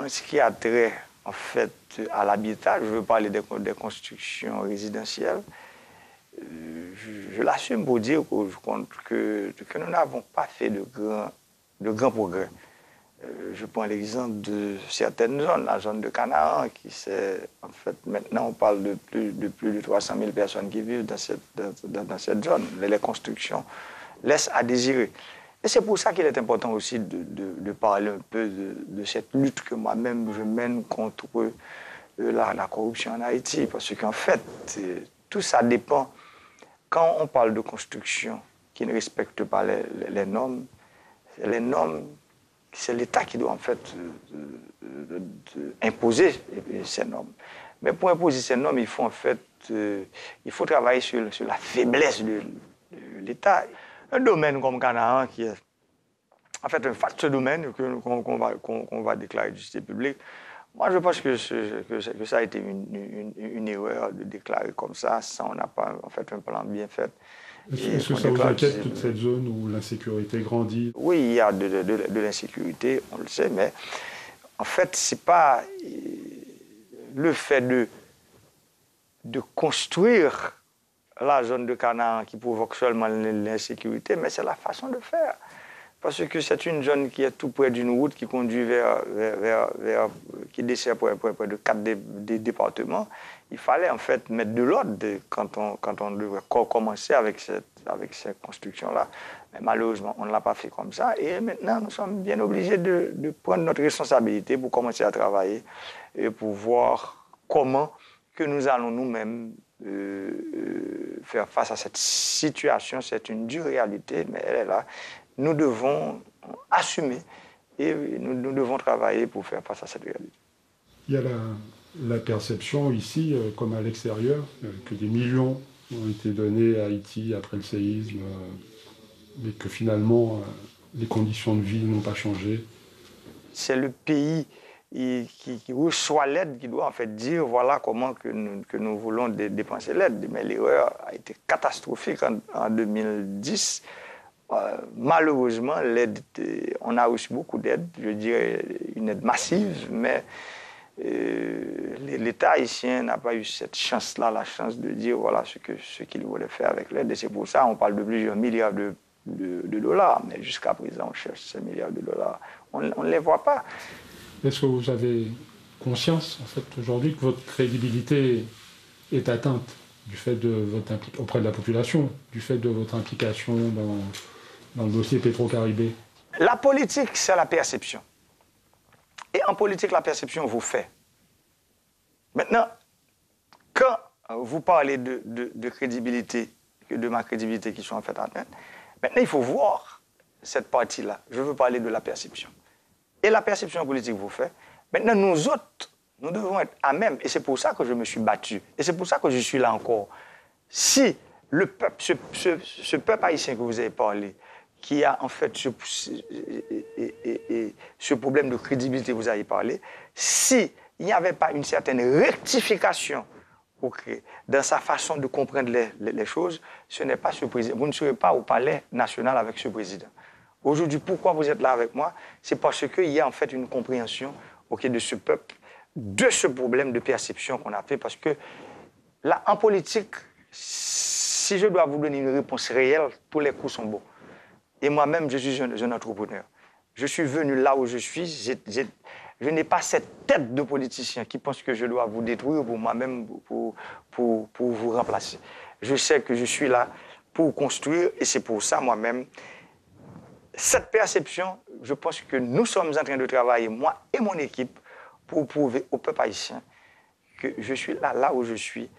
Ce qui a trait, en fait, à l'habitat, je veux parler des constructions résidentielles, je l'assume pour dire que nous n'avons pas fait de grands progrès. Je prends l'exemple de certaines zones, la zone de Canaan, qui c'est, en fait, maintenant on parle de plus de 300 000 personnes qui vivent dans cette zone. Les constructions laissent à désirer. Et c'est pour ça qu'il est important aussi de parler un peu de cette lutte que moi-même je mène contre la corruption en Haïti. Parce qu'en fait, tout ça dépend. Quand on parle de construction qui ne respecte pas les normes, c'est l'État qui doit en fait imposer ces normes. Mais pour imposer ces normes, il faut en fait travailler sur la faiblesse de l'État. Un domaine comme Canaan, qui est en fait un vaste domaine qu'on va déclarer d'utilité publique, Moi, je pense que ça a été une erreur de déclarer comme ça on n'a pas en fait un plan bien fait. Est-ce que ça vous inquiète, toute cette zone où l'insécurité grandit? Oui, il y a de l'insécurité, on le sait, mais en fait, ce n'est pas le fait de construire la zone de Canaan qui provoque seulement l'insécurité, mais c'est la façon de faire. Parce que c'est une zone qui est tout près d'une route qui conduit qui dessert près de 4 des départements. Il fallait en fait mettre de l'ordre quand on devait commencer avec cette construction-là. Mais malheureusement, on ne l'a pas fait comme ça. Et maintenant, nous sommes bien obligés de prendre notre responsabilité pour commencer à travailler et pour voir comment que nous allons nous-mêmes faire face à cette situation. C'est une dure réalité, mais elle est là. Nous devons assumer et nous devons travailler pour faire face à cette réalité. Il y a la perception ici, comme à l'extérieur, que des millions ont été donnés à Haïti après le séisme, mais que finalement, les conditions de vie n'ont pas changé. C'est le pays qui reçoit l'aide qui doit en fait dire voilà comment que nous voulons dépenser l'aide. Mais l'erreur a été catastrophique en 2010. Malheureusement, l'aide, on a reçu beaucoup d'aide, je dirais une aide massive, mais l'État haïtien n'a pas eu cette chance-là, la chance de dire voilà ce qu'il voulait faire avec l'aide. Et c'est pour ça qu'on parle de plusieurs milliards de dollars, mais jusqu'à présent, on cherche ces milliards de dollars. On ne les voit pas. Est-ce que vous avez conscience, en fait, aujourd'hui, que votre crédibilité est atteinte du fait de votre auprès de la population, du fait de votre implication dans le dossier Petro-Caribé? La politique, c'est la perception. Et en politique, la perception vous fait. Maintenant, quand vous parlez de crédibilité, de ma crédibilité qui sont en fait atteinte, maintenant, il faut voir cette partie-là. Je veux parler de la perception. Et la perception politique vous fait. Maintenant, nous autres, nous devons être à même. Et c'est pour ça que je me suis battu. Et c'est pour ça que je suis là encore. Si le peuple, ce peuple haïtien que vous avez parlé, qui a en fait ce problème de crédibilité que vous avez parlé, s'il n'y avait pas une certaine rectification dans sa façon de comprendre les choses, ce n'est pas ce président. Vous ne serez pas au palais national avec ce président. Aujourd'hui, pourquoi vous êtes là avec moi? C'est parce qu'il y a en fait une compréhension de ce peuple, de ce problème de perception qu'on a fait. Parce que là, en politique, si je dois vous donner une réponse réelle, tous les coups sont bons. Et moi-même, je suis un entrepreneur. Je suis venu là où je suis. Je n'ai pas cette tête de politicien qui pense que je dois vous détruire pour moi-même, pour vous remplacer. Je sais que je suis là pour construire et c'est pour ça, moi-même, cette perception, je pense que nous sommes en train de travailler, moi et mon équipe, pour prouver au peuple haïtien que je suis là où je suis.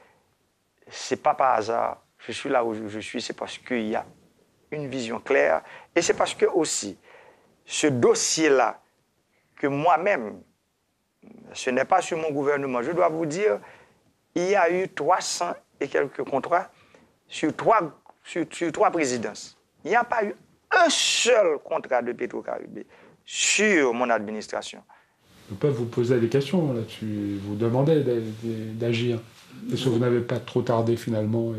Ce n'est pas par hasard. Je suis là où je suis, c'est parce qu'il y a une vision claire. Et c'est parce que aussi, ce dossier-là, que moi-même, ce n'est pas sur mon gouvernement, je dois vous dire, il y a eu 300 et quelques contrats sur trois présidences. Il n'y a pas eu un seul contrat de Petro-Caribé sur mon administration. Le peuple vous posait des questions là-dessus, vous demandait d'agir. Est-ce que vous n'avez pas trop tardé finalement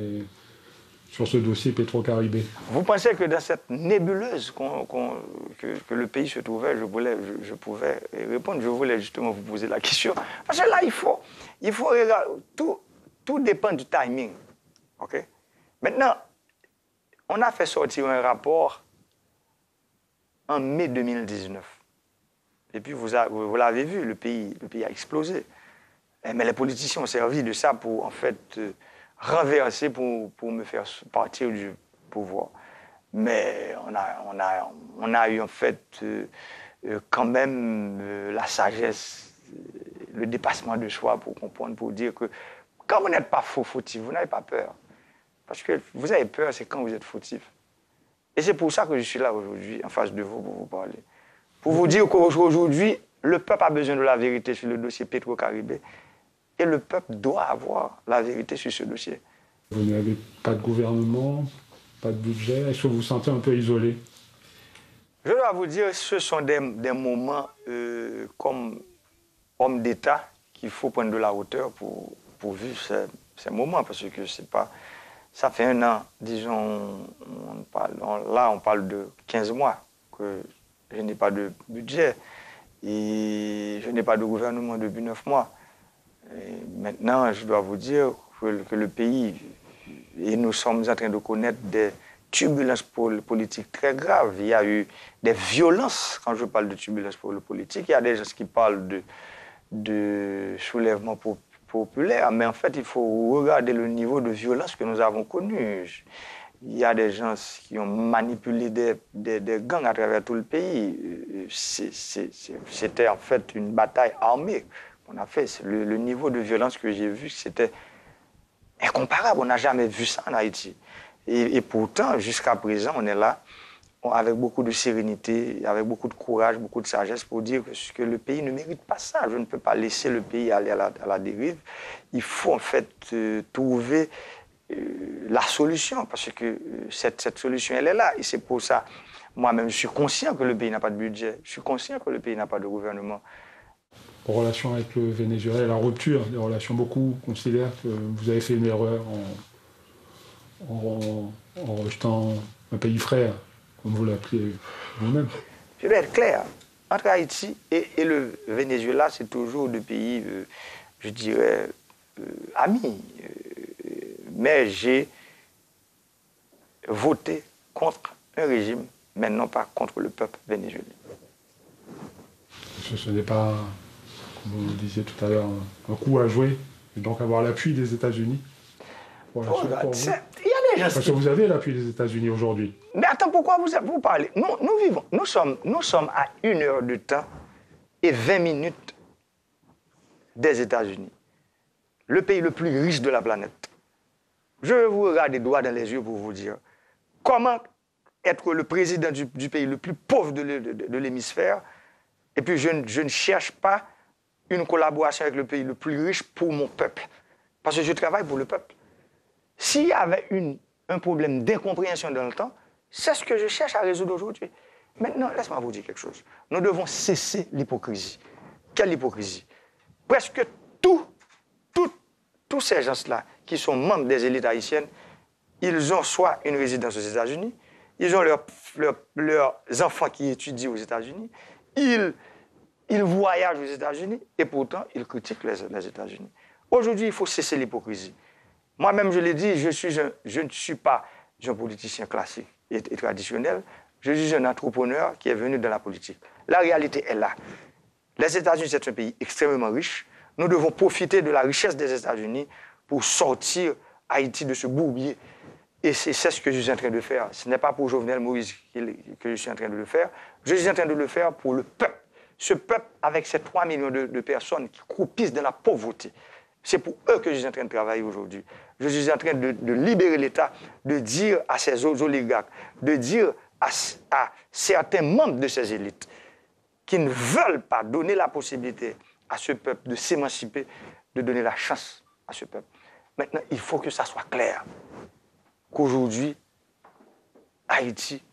sur ce dossier Petro-Caribé? Vous pensez que dans cette nébuleuse que le pays se trouvait, je pouvais répondre? Je voulais justement vous poser la question. Parce que là, il faut regarder, tout dépend du timing. Okay? Maintenant, on a fait sortir un rapport en mai 2019. Et puis, vous l'avez vu, le pays a explosé. Mais les politiciens ont servi de ça pour, en fait, renverser, pour me faire partir du pouvoir. Mais on a eu, en fait, quand même la sagesse, le dépassement de soi pour comprendre, pour dire que quand vous n'êtes pas fautif, vous n'avez pas peur. Parce que vous avez peur, c'est quand vous êtes fautif. Et c'est pour ça que je suis là aujourd'hui, en face de vous, pour vous parler. Pour vous dire qu'aujourd'hui, le peuple a besoin de la vérité sur le dossier Petro-Caribé. Et le peuple doit avoir la vérité sur ce dossier. Vous n'avez pas de gouvernement, pas de budget. Est-ce que vous vous sentez un peu isolé? Je dois vous dire, ce sont des moments comme hommes d'État qu'il faut prendre de la hauteur pour vivre ces moments, parce que c'est pas... Ça fait 1 an, disons, on parle de 15 mois que je n'ai pas de budget et je n'ai pas de gouvernement depuis 9 mois. Et maintenant, je dois vous dire que le pays, et nous sommes en train de connaître des turbulences politiques très graves. Il y a eu des violences, quand je parle de turbulences politiques, il y a des gens qui parlent de soulèvement populaire, mais en fait, il faut regarder le niveau de violence que nous avons connu. Il y a des gens qui ont manipulé des gangs à travers tout le pays. C'était en fait une bataille armée qu'on a fait. Le niveau de violence que j'ai vu, c'était incomparable. On n'a jamais vu ça en Haïti. Et pourtant, jusqu'à présent, on est là avec beaucoup de sérénité, avec beaucoup de courage, beaucoup de sagesse pour dire que le pays ne mérite pas ça. Je ne peux pas laisser le pays aller à la dérive. Il faut en fait trouver la solution, parce que cette solution, elle est là. Et c'est pour ça, moi-même, je suis conscient que le pays n'a pas de budget. Je suis conscient que le pays n'a pas de gouvernement. En relation avec le Venezuela, la rupture des relations, beaucoup considèrent que vous avez fait une erreur en rejetant un pays frère, comme vous l'appelez vous-même. Je vais être clair. Entre Haïti et le Venezuela, c'est toujours deux pays, je dirais, amis. Mais j'ai voté contre un régime, mais non pas contre le peuple vénézuélien. Ce n'est pas, comme vous le disiez tout à l'heure, un coup à jouer, et donc avoir l'appui des États-Unis. Parce que vous avez l'appui des États-Unis aujourd'hui. Mais attends, pourquoi vous parlez? Nous sommes à 1 heure de temps et 20 minutes des États-Unis. Le pays le plus riche de la planète. Je vais vous regarder droit dans les yeux pour vous dire comment être le président du pays le plus pauvre de l'hémisphère, et puis je ne cherche pas une collaboration avec le pays le plus riche pour mon peuple. Parce que je travaille pour le peuple. S'il y avait un problème d'incompréhension dans le temps, c'est ce que je cherche à résoudre aujourd'hui. Maintenant, laisse-moi vous dire quelque chose. Nous devons cesser l'hypocrisie. Quelle hypocrisie? Presque tous ces gens-là qui sont membres des élites haïtiennes, ils ont soit une résidence aux États-Unis, ils ont leurs enfants qui étudient aux États-Unis, ils voyagent aux États-Unis et pourtant ils critiquent les États-Unis. Aujourd'hui, il faut cesser l'hypocrisie. Moi-même, je l'ai dit, je ne suis pas un politicien classique et traditionnel, je suis un entrepreneur qui est venu dans la politique. La réalité est là. Les États-Unis, c'est un pays extrêmement riche. Nous devons profiter de la richesse des États-Unis pour sortir Haïti de ce bourbier. Et c'est ce que je suis en train de faire. Ce n'est pas pour Jovenel Moïse que je suis en train de le faire. Je suis en train de le faire pour le peuple. Ce peuple, avec ces 3 millions de personnes qui croupissent dans la pauvreté. C'est pour eux que je suis en train de travailler aujourd'hui. Je suis en train de libérer l'État, de dire à ces oligarques, de dire à certains membres de ces élites qui ne veulent pas donner la possibilité à ce peuple de s'émanciper, de donner la chance à ce peuple. Maintenant, il faut que ça soit clair qu'aujourd'hui, Haïti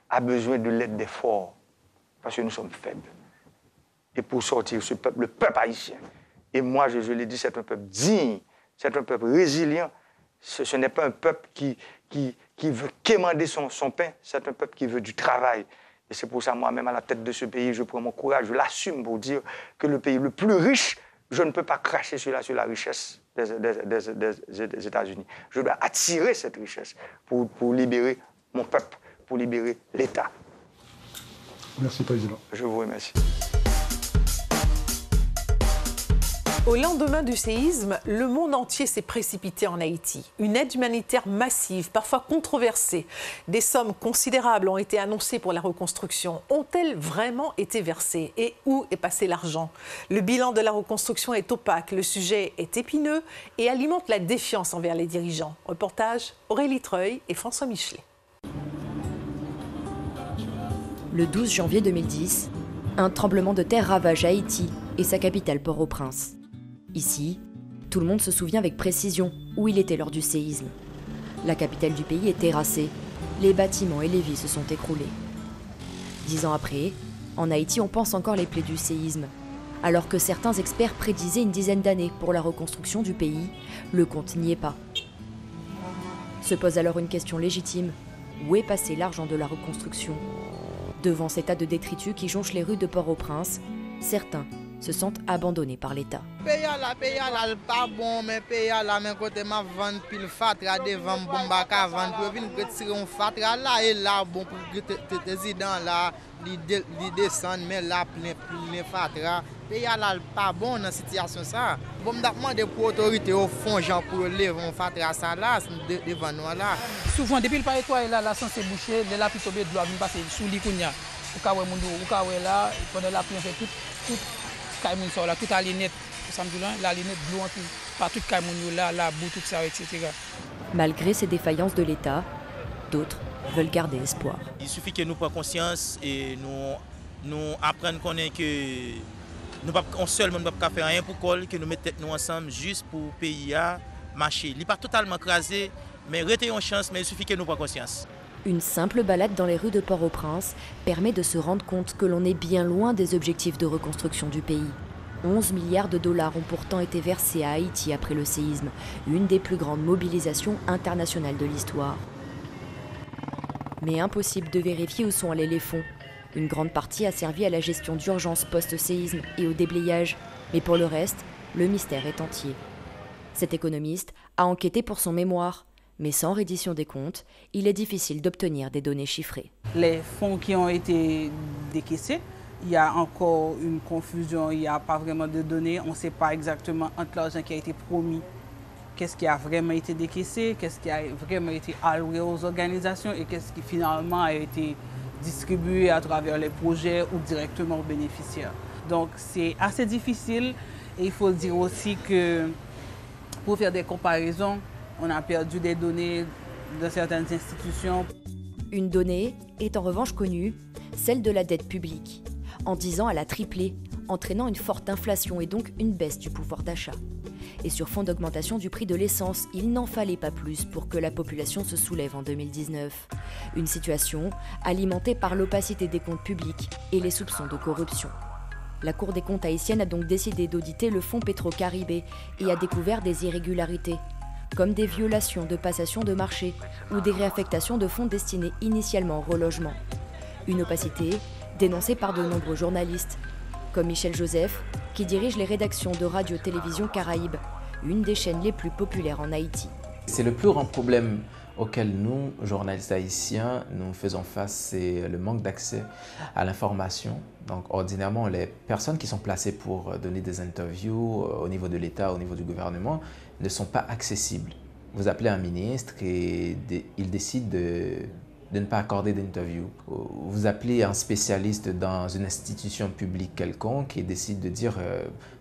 a besoin de l'aide des forts, parce que nous sommes faibles. Et pour sortir ce peuple, le peuple haïtien, et moi je l'ai dit, c'est un peuple digne, c'est un peuple résilient, ce n'est pas un peuple qui veut quémander son pain, c'est un peuple qui veut du travail. Et c'est pour ça, moi-même, à la tête de ce pays, je prends mon courage, je l'assume pour dire que le pays le plus riche, je ne peux pas cracher sur la richesse des États-Unis. Je dois attirer cette richesse pour libérer mon peuple, pour libérer l'État. Merci, Président. Je vous remercie. Au lendemain du séisme, le monde entier s'est précipité en Haïti. Une aide humanitaire massive, parfois controversée. Des sommes considérables ont été annoncées pour la reconstruction. Ont-elles vraiment été versées? Et où est passé l'argent? Le bilan de la reconstruction est opaque, le sujet est épineux et alimente la défiance envers les dirigeants. Reportage Aurélie Treuil et François Michelet. Le 12 janvier 2010, un tremblement de terre ravage Haïti et sa capitale Port-au-Prince. Ici, tout le monde se souvient avec précision où il était lors du séisme. La capitale du pays est terrassée, les bâtiments et les vies se sont écroulés. 10 ans après, en Haïti, on pense encore les plaies du séisme. Alors que certains experts prédisaient une dizaine d'années pour la reconstruction du pays, le compte n'y est pas. Se pose alors une question légitime. Où est passé l'argent de la reconstruction ? Devant ces tas de détritus qui jonchent les rues de Port-au-Prince, certains se sentent abandonnés par l'État. Pays là, pas bon, mais pays là, mais côté ma vente pile fatra devant bombaka vente pour venir retirer un fatra là et là bon pour le président là, il descend mais là plein fatra. Pays là pas bon dans situation ça. Bon m'a demandé pour autorité au fond Jean pour lever un fatra ça là devant nous là. Souvent depuis le palais toi là la sens est bouché, de là puis tomber de l'eau vient passer sous l'ikunya. Ou ka wè moun ou ka wè là pendant la pluie fait tout Kaimoun là, tout à l'inette, la linette de l'eau, pas tout Kaimoun là, la boue, tout ça, etc. Malgré ces défaillances de l'État, d'autres veulent garder espoir. Il suffit que nous prenions conscience et nous apprenions que nous ne seulement ne pouvons pas faire rien pour que nous mettons nous ensemble juste pour le pays à marcher. Il n'est pas totalement écrasé, mais retenons une chance, mais il suffit que nous prenions conscience. Une simple balade dans les rues de Port-au-Prince permet de se rendre compte que l'on est bien loin des objectifs de reconstruction du pays. 11 milliards de dollars ont pourtant été versés à Haïti après le séisme, une des plus grandes mobilisations internationales de l'histoire. Mais impossible de vérifier où sont allés les fonds. Une grande partie a servi à la gestion d'urgence post-séisme et au déblayage, mais pour le reste, le mystère est entier. Cet économiste a enquêté pour son mémoire. Mais sans reddition des comptes, il est difficile d'obtenir des données chiffrées. Les fonds qui ont été décaissés, il y a encore une confusion, il n'y a pas vraiment de données. On ne sait pas exactement entre l'argent qui a été promis, qu'est-ce qui a vraiment été décaissé, qu'est-ce qui a vraiment été alloué aux organisations et qu'est-ce qui finalement a été distribué à travers les projets ou directement aux bénéficiaires. Donc c'est assez difficile et il faut dire aussi que pour faire des comparaisons, on a perdu des données de certaines institutions. Une donnée est en revanche connue, celle de la dette publique. En 10 ans, elle a triplé, entraînant une forte inflation et donc une baisse du pouvoir d'achat. Et sur fond d'augmentation du prix de l'essence, il n'en fallait pas plus pour que la population se soulève en 2019. Une situation alimentée par l'opacité des comptes publics et les soupçons de corruption. La Cour des comptes haïtienne a donc décidé d'auditer le fonds Petro-Caribé et a découvert des irrégularités, comme des violations de passation de marché ou des réaffectations de fonds destinés initialement au relogement. Une opacité dénoncée par de nombreux journalistes, comme Michel Joseph, qui dirige les rédactions de Radio-Télévision Caraïbes, une des chaînes les plus populaires en Haïti. C'est le plus grand problème auquel nous, journalistes haïtiens, nous faisons face, c'est le manque d'accès à l'information. Donc, ordinairement, les personnes qui sont placées pour donner des interviews au niveau de l'État, au niveau du gouvernement, ne sont pas accessibles. Vous appelez un ministre et il décide de ne pas accorder d'interview. Vous appelez un spécialiste dans une institution publique quelconque et décide de dire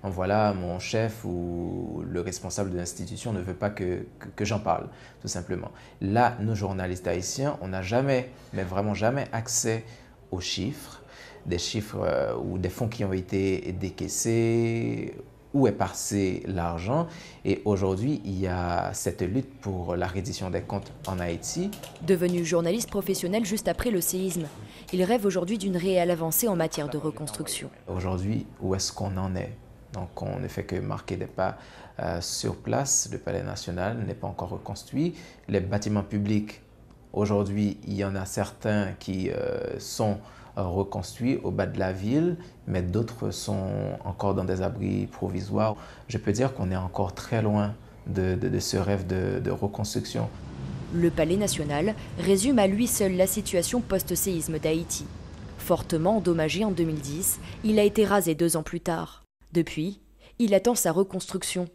voilà, mon chef ou le responsable de l'institution ne veut pas que j'en parle, tout simplement. Là, nous, journalistes haïtiens, on n'a jamais, mais vraiment jamais accès aux chiffres, des chiffres ou des fonds qui ont été décaissés, où est passé l'argent. Et aujourd'hui, il y a cette lutte pour la reddition des comptes en Haïti. Devenu journaliste professionnel juste après le séisme, il rêve aujourd'hui d'une réelle avancée en matière de reconstruction. Aujourd'hui, où est-ce qu'on en est? Donc on ne fait que marquer des pas sur place. Le Palais national n'est pas encore reconstruit. Les bâtiments publics, aujourd'hui, il y en a certains qui sont reconstruits au bas de la ville, mais d'autres sont encore dans des abris provisoires. Je peux dire qu'on est encore très loin de ce rêve de reconstruction. Le Palais national résume à lui seul la situation post-séisme d'Haïti. Fortement endommagé en 2010, il a été rasé 2 ans plus tard. Depuis, il attend sa reconstruction.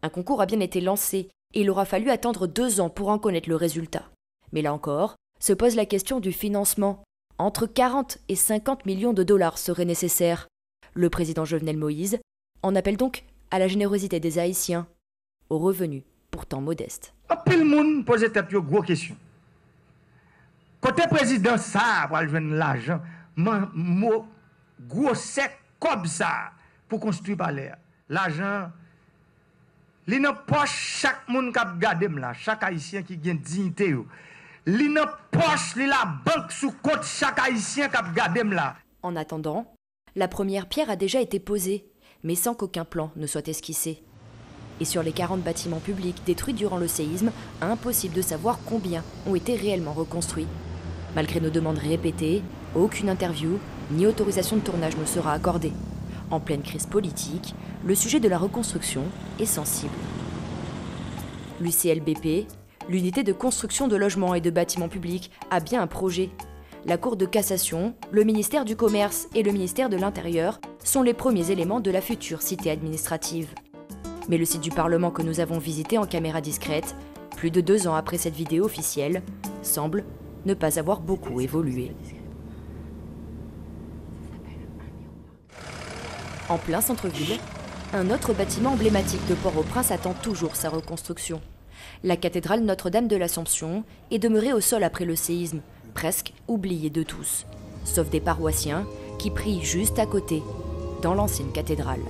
Un concours a bien été lancé et il aura fallu attendre 2 ans pour en connaître le résultat. Mais là encore, se pose la question du financement. Entre 40 et 50 millions de dollars seraient nécessaires. Le président Jovenel Moïse en appelle donc à la générosité des Haïtiens, aux revenus pourtant modestes. Tout le monde pose une grosse question. Côté président, ça, pour jouer l'argent, gros sec comme ça, pour construire palais. L'argent, il n'a pas chaque monde qui a gardé là, chaque Haïtien qui a une dignité. Li nan poche, li la banque sous compte chaque Haïtien qui a gardé là. En attendant, la première pierre a déjà été posée. mais sans qu'aucun plan ne soit esquissé. Et sur les 40 bâtiments publics détruits durant le séisme, impossible de savoir combien ont été réellement reconstruits. Malgré nos demandes répétées, aucune interview ni autorisation de tournage ne sera accordée. En pleine crise politique, le sujet de la reconstruction est sensible. L'UCLBP, l'unité de construction de logements et de bâtiments publics, a bien un projet. La Cour de cassation, le ministère du Commerce et le ministère de l'Intérieur sont les premiers éléments de la future cité administrative. Mais le site du Parlement que nous avons visité en caméra discrète, plus de 2 ans après cette vidéo officielle, semble ne pas avoir beaucoup évolué. En plein centre-ville, un autre bâtiment emblématique de Port-au-Prince attend toujours sa reconstruction. La cathédrale Notre-Dame de l'Assomption est demeurée au sol après le séisme, presque oubliée de tous, sauf des paroissiens qui prient juste à côté, dans l'ancienne cathédrale.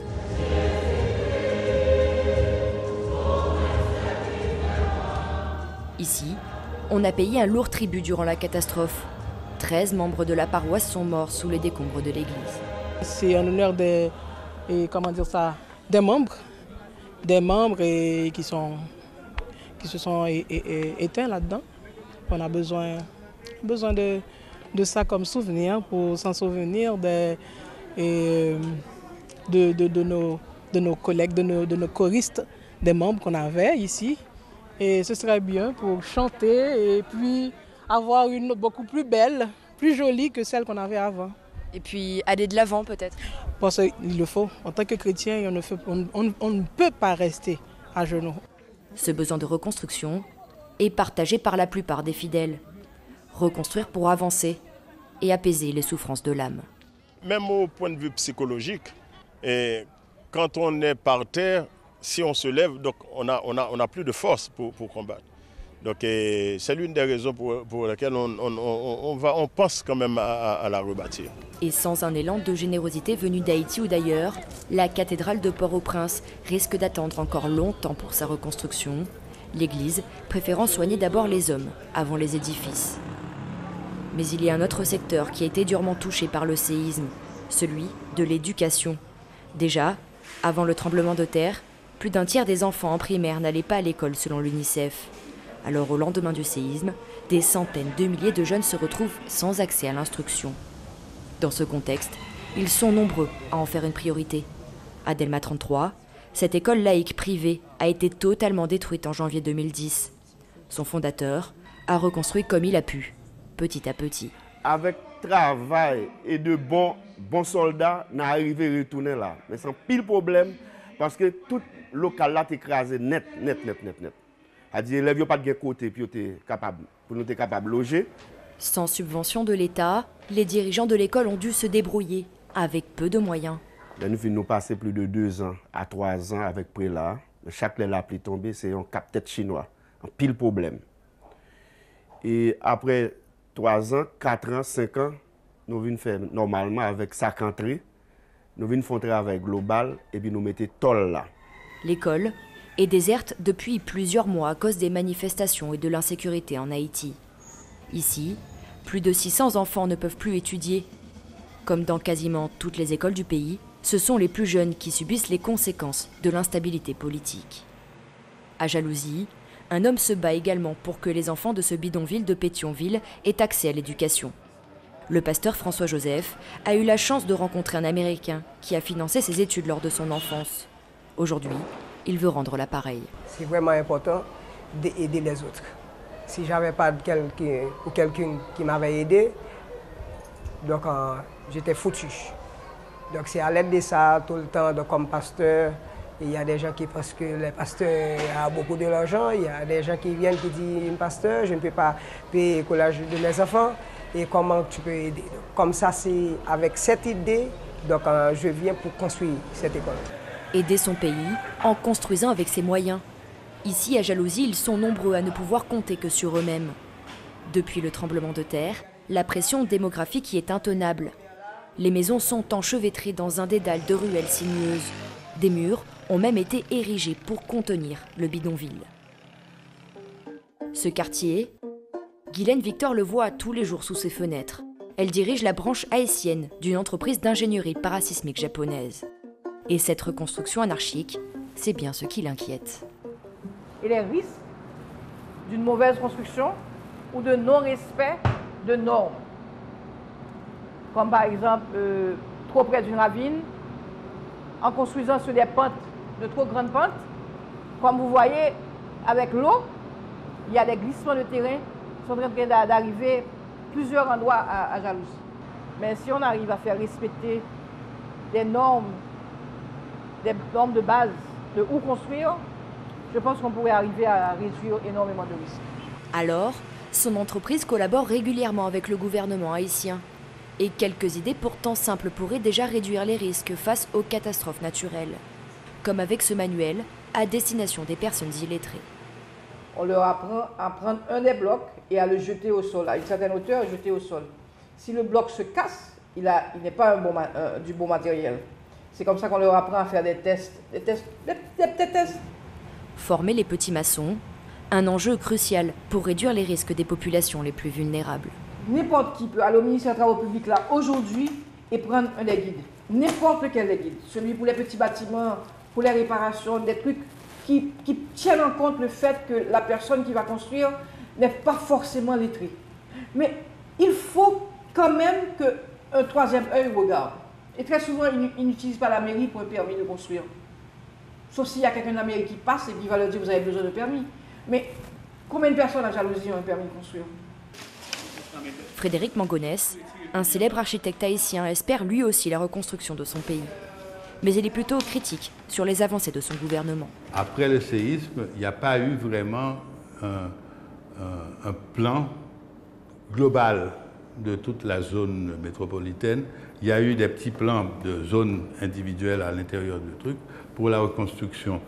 Ici, on a payé un lourd tribut durant la catastrophe. 13 membres de la paroisse sont morts sous les décombres de l'église. C'est en honneur des membres qui se sont éteints là-dedans. On a besoin de ça comme souvenir, pour s'en souvenir de nos collègues, de nos choristes, des membres qu'on avait ici. Et ce serait bien pour chanter et puis avoir une note beaucoup plus belle, plus jolie que celle qu'on avait avant. Et puis aller de l'avant peut-être. Parce qu'il le faut. En tant que chrétien, on ne peut pas rester à genoux. Ce besoin de reconstruction est partagé par la plupart des fidèles. Reconstruire pour avancer et apaiser les souffrances de l'âme. Même au point de vue psychologique, et quand on est par terre, si on se lève, donc on a plus de force pour combattre. Donc c'est l'une des raisons pour lesquelles on pense quand même à la rebâtir. Et sans un élan de générosité venu d'Haïti ou d'ailleurs, la cathédrale de Port-au-Prince risque d'attendre encore longtemps pour sa reconstruction, l'Église préférant soigner d'abord les hommes avant les édifices. Mais il y a un autre secteur qui a été durement touché par le séisme, celui de l'éducation. Déjà, avant le tremblement de terre, plus d'un tiers des enfants en primaire n'allaient pas à l'école selon l'UNICEF. Alors au lendemain du séisme, des centaines de milliers de jeunes se retrouvent sans accès à l'instruction. Dans ce contexte, ils sont nombreux à en faire une priorité. À Delma 33, cette école laïque privée a été totalement détruite en janvier 2010. Son fondateur a reconstruit comme il a pu, petit à petit. Avec travail et de bons soldats, on est arrivé à retourner là. Mais c'est un pile problème parce que tout local là est écrasé net. C'est-à-dire les élèves n'ont pas de côté pour nous être capables de loger. Sans subvention de l'État, les dirigeants de l'école ont dû se débrouiller avec peu de moyens. Nous venons passer plus de 2 ans à 3 ans avec Prélat. Chaque la pluie tombée, c'est un cap-tête chinois. Un pile problème. Et après 3 ans, 4 ans, 5 ans, nous venons faire normalement avec sac entrée. Nous venons faire un travail global et puis nous mettons tôle là. L'école est déserte depuis plusieurs mois à cause des manifestations et de l'insécurité en Haïti. Ici, plus de 600 enfants ne peuvent plus étudier. Comme dans quasiment toutes les écoles du pays, ce sont les plus jeunes qui subissent les conséquences de l'instabilité politique. À Jalousie, un homme se bat également pour que les enfants de ce bidonville de Pétionville aient accès à l'éducation. Le pasteur François Joseph a eu la chance de rencontrer un Américain qui a financé ses études lors de son enfance. Aujourd'hui, il veut rendre l'appareil. C'est vraiment important d'aider les autres. Si j'avais pas quelqu'un qui m'avait aidé, donc j'étais foutu. Donc c'est à l'aide de ça tout le temps, donc, comme pasteur. Il y a des gens qui pensent que les pasteurs ont beaucoup d'argent. Il y a des gens qui viennent qui disent, pasteur, je ne peux pas payer le collège de mes enfants. Et comment tu peux aider? Donc, comme ça, c'est avec cette idée, donc je viens pour construire cette école. Aider son pays en construisant avec ses moyens. Ici, à Jalousie, ils sont nombreux à ne pouvoir compter que sur eux-mêmes. Depuis le tremblement de terre, la pression démographique y est intenable. Les maisons sont enchevêtrées dans un dédale de ruelles sinueuses. Des murs ont même été érigés pour contenir le bidonville. Ce quartier, Guylaine Victor le voit tous les jours sous ses fenêtres. Elle dirige la branche haïtienne d'une entreprise d'ingénierie parasismique japonaise. Et cette reconstruction anarchique, c'est bien ce qui l'inquiète. Et les risques d'une mauvaise construction ou de non-respect de normes. Comme par exemple, trop près d'une ravine, en construisant sur des pentes, de trop grandes pentes. Comme vous voyez, avec l'eau, il y a des glissements de terrain qui sont en train d'arriver plusieurs endroits à Jalousie. Mais si on arrive à faire respecter des normes de base de où construire, je pense qu'on pourrait arriver à réduire énormément de risques. Alors, son entreprise collabore régulièrement avec le gouvernement haïtien. Et quelques idées pourtant simples pourraient déjà réduire les risques face aux catastrophes naturelles. Comme avec ce manuel à destination des personnes illettrées. On leur apprend à prendre un des blocs et à le jeter au sol, à une certaine hauteur, et jeter au sol. Si le bloc se casse, il n'est pas du bon matériel. C'est comme ça qu'on leur apprend à faire des tests. Des petits tests. Former les petits maçons, un enjeu crucial pour réduire les risques des populations les plus vulnérables. N'importe qui peut aller au ministère des Travaux publics là aujourd'hui et prendre un des guides. N'importe lequel des guides. Celui pour les petits bâtiments, pour les réparations, des trucs qui tiennent en compte le fait que la personne qui va construire n'est pas forcément lettrée. Mais il faut quand même qu'un troisième œil regarde. Et très souvent, ils n'utilisent pas la mairie pour un permis de construire. Sauf s'il y a quelqu'un de la mairie qui passe et qui va leur dire vous avez besoin de permis. Mais combien de personnes à Jalousie ont un permis de construire? Frédéric Mangonès, un célèbre architecte haïtien, espère lui aussi la reconstruction de son pays. Mais il est plutôt critique sur les avancées de son gouvernement. Après le séisme, il n'y a pas eu vraiment un plan global de toute la zone métropolitaine. Il y a eu des petits plans de zones individuelles à l'intérieur du truc pour la reconstruction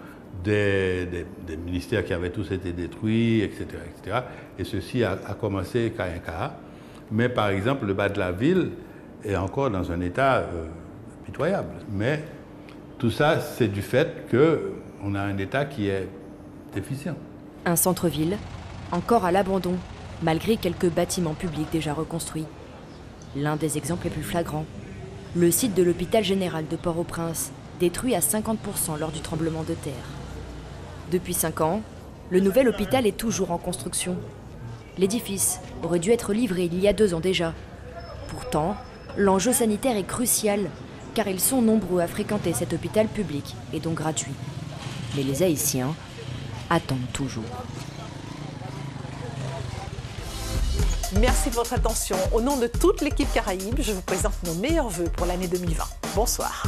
des ministères qui avaient tous été détruits, etc. etc. Et ceci a commencé cas un cas. Mais par exemple, le bas de la ville est encore dans un état pitoyable. Mais tout ça, c'est du fait qu'on a un état qui est déficient. Un centre-ville, encore à l'abandon, malgré quelques bâtiments publics déjà reconstruits. L'un des exemples les plus flagrants, le site de l'hôpital général de Port-au-Prince, détruit à 50% lors du tremblement de terre. Depuis 5 ans, le nouvel hôpital est toujours en construction. L'édifice aurait dû être livré il y a 2 ans déjà. Pourtant, l'enjeu sanitaire est crucial, car ils sont nombreux à fréquenter cet hôpital public et donc gratuit. Mais les Haïtiens attendent toujours. Merci de votre attention. Au nom de toute l'équipe Caraïbes, je vous présente nos meilleurs vœux pour l'année 2020. Bonsoir.